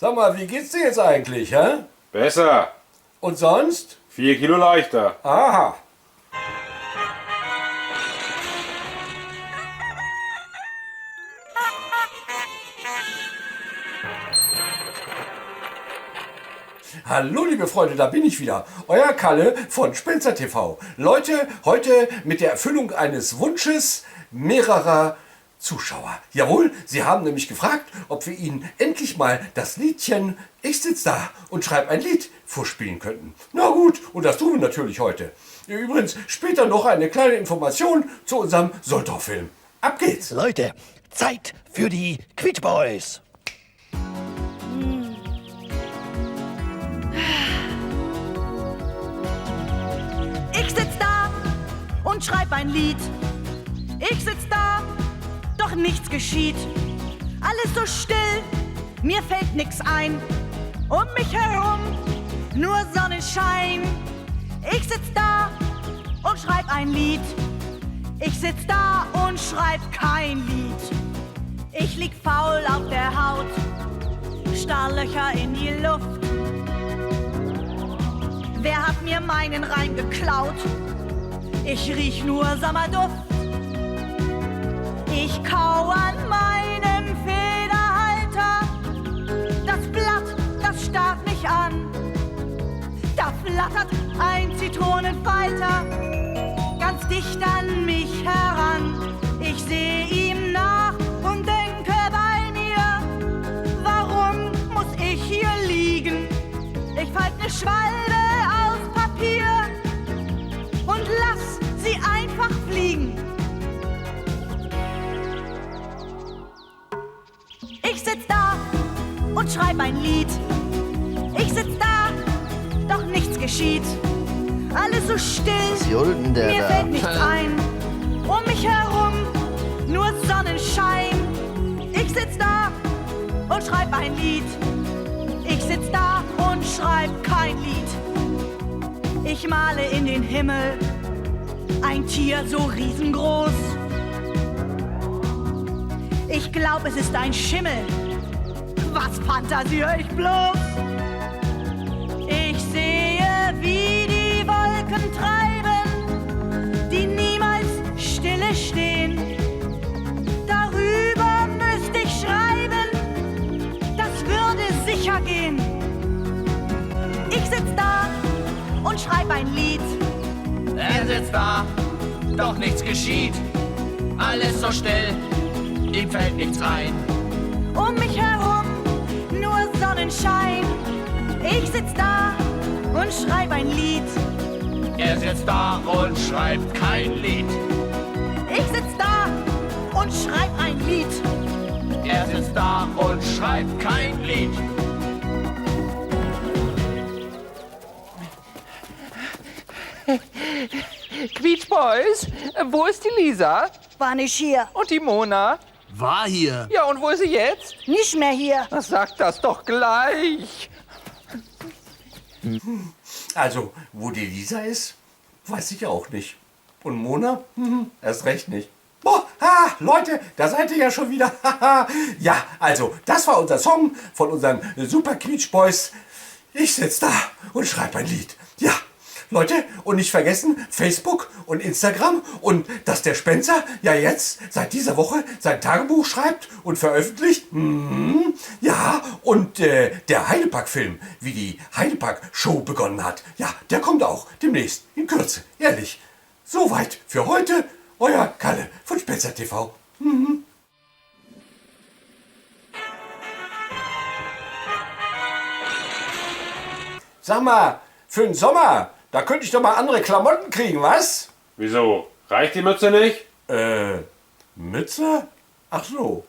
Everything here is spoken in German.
Sag mal, wie geht's dir jetzt eigentlich, hä? Besser. Und sonst? 4 Kilo leichter. Aha. Hallo liebe Freunde, da bin ich wieder, euer Kalle von Spencer TV. Leute, heute mit der Erfüllung eines Wunsches mehrerer Zuschauer. Jawohl, sie haben nämlich gefragt, ob wir ihnen endlich mal das Liedchen Ich sitz da und schreib ein Lied vorspielen könnten. Na gut, und das tun wir natürlich heute. Übrigens, später noch eine kleine Information zu unserem Soltau-Film. Ab geht's! Leute, Zeit für die Quietsch Boys. Ich sitz da und schreib ein Lied. Ich sitz da, doch nichts geschieht. Alles so still, mir fällt nix ein. Um mich herum nur Sonnenschein. Ich sitz da und schreib ein Lied. Ich sitz da und schreib kein Lied. Ich lieg faul auf der Haut, Starrlöcher in die Luft. Wer hat mir meinen Reim geklaut? Ich riech nur Sommerduft. Ich kau an meinem Federhalter. Das Blatt, das starrt mich an. Da flattert ein Zitronenfalter ganz dicht an mich heran. Ich seh ihm nach und denke bei mir, warum muss ich hier liegen? Ich falт ne Schwalbe aus Papier und lass sie einfach fliegen. Ich sitz da und schreib ein Lied. Ich sitz da, doch nichts geschieht. Alles so still, Was johlt denn der mir da? fällt nichts ein. Um mich herum nur Sonnenschein. Ich sitz da und schreib ein Lied. Ich sitz da und schreib kein Lied. Ich male in den Himmel ein Tier so riesengroß. Ich glaub, es ist ein Schimmel. Was fantasiere ich bloß? Ich sehe, wie die Wolken treiben, die niemals stille stehen. Darüber müsste ich schreiben, das würde sicher gehen. Ich sitz da und schreib ein Lied. Er sitzt da, doch nichts geschieht. Alles so still, ihm fällt nichts ein. Um mich herum nur Sonnenschein. Ich sitz da und schreib ein Lied. Er sitzt da und schreibt kein Lied. Ich sitz da und schreib ein Lied. Er sitzt da und schreibt kein Lied. Quietsch Boys, wo ist die Lisa? War nicht hier. Und die Mona? War hier. Ja, und wo ist sie jetzt? Nicht mehr hier. Na, sag das doch gleich. Also, wo die Lisa ist, weiß ich auch nicht. Und Mona? Erst recht nicht. Boah, Leute, da seid ihr ja schon wieder. Ja, also, das war unser Song von unseren Super Quietsch Boys. Ich sitz da und schreib ein Lied. Ja, Leute, und nicht vergessen, Facebook und Instagram und dass der Spencer ja jetzt seit dieser Woche sein Tagebuch schreibt und veröffentlicht. Ja, und der Heidepark-Film, wie die Heidepark-Show begonnen hat, ja, der kommt auch demnächst in Kürze, ehrlich. Soweit für heute, euer Kalle von Spencer TV. Sag mal, für den Sommer, da könnte ich doch mal andere Klamotten kriegen, was? Wieso? Reicht die Mütze nicht? Mütze? Ach so.